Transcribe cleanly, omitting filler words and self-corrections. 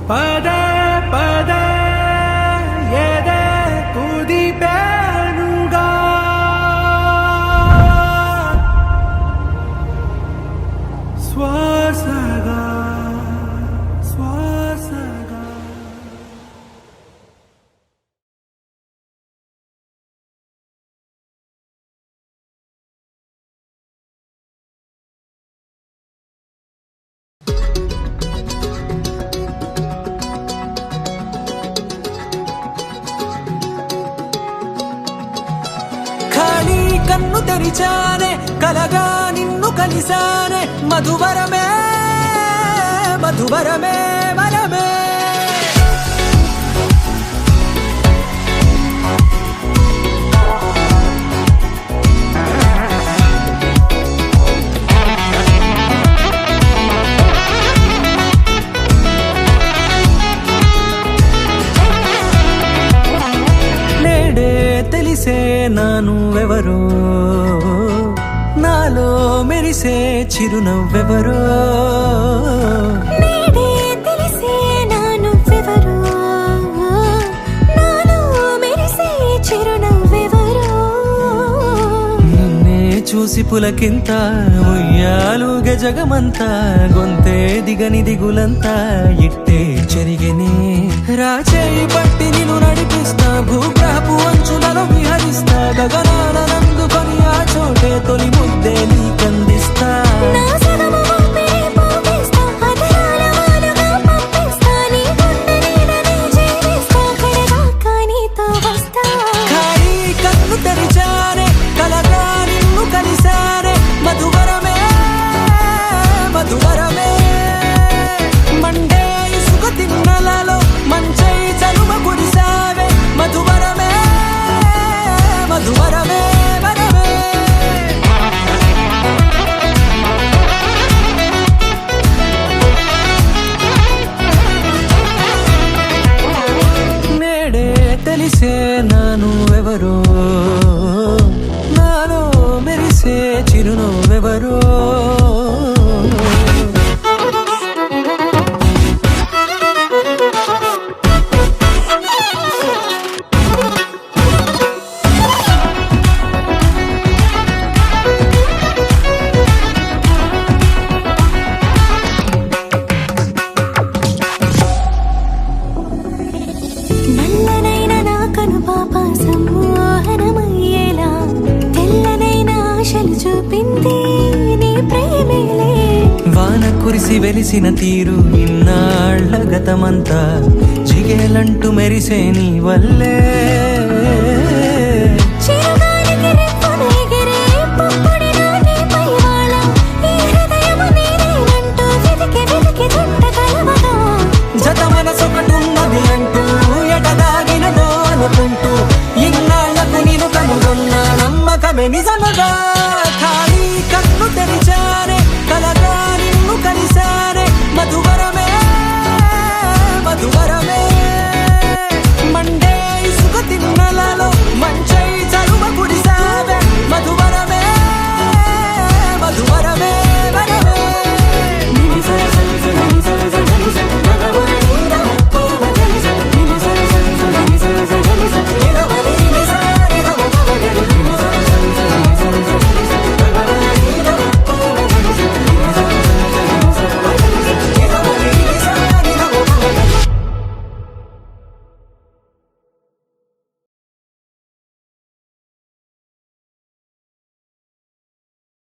పదే పదే ఏదే కుదిపేనుగా శ్వాసగా శ్వాసగా. ఖాళీ కన్ను తెరిచానే కలగా నిన్ను కలిసానే మధువరమే మధువరమే వరమే. నేడే తెలిసే నానువెవరో నాలో మెరిసే చిరునవ్వెవరో. నేడే తెలిసే నానువెవరో నాలో మెరిసే చిరునవ్వెవరో. నిన్నే చూసి పులకింత ఉయ్యాలుగ జగమంతా గొంతే దిగని దిగులంతా ఇట్టే చెరిగెనే. రాచేయి పట్టి నిన్ను నడిపిస్తా భూగ్రహపు అంచులలో విహరిస్తా గగనాల నందుకొని ఆ చోటే తొలి ముద్దే నీకందిస్తా. నా సగము ఊపిరి పోగిస్తా అధరాల వాలుగా పంపిస్తా నీ గుండె నీడనే చేరిస్తా కడదాకా నీతో వస్తా. ఖాళీ కన్ను తెరిచానే కలగా నిన్ను కలిసానే మధువరమే మధువరమే. మండే ఇసుక తిన్నలలో మంచై చలువ కురిసావే మధువరమే మధువరమే వరమే. నేడే తెలిసే నానువెవరో నాలో మెరిసే చిరునవ్వెవరో. నల్లనైన నా కనుపాప సమ్మోహనమయ్యేలా తెల్లనైన ఆశలు చూపింది నీ ప్రేమేలే. వాన కురిసి వెలిసిన తీరు ఇన్నాళ్ల గతమంతా జిగేలంటూ మెరిసే నీ వల్లే.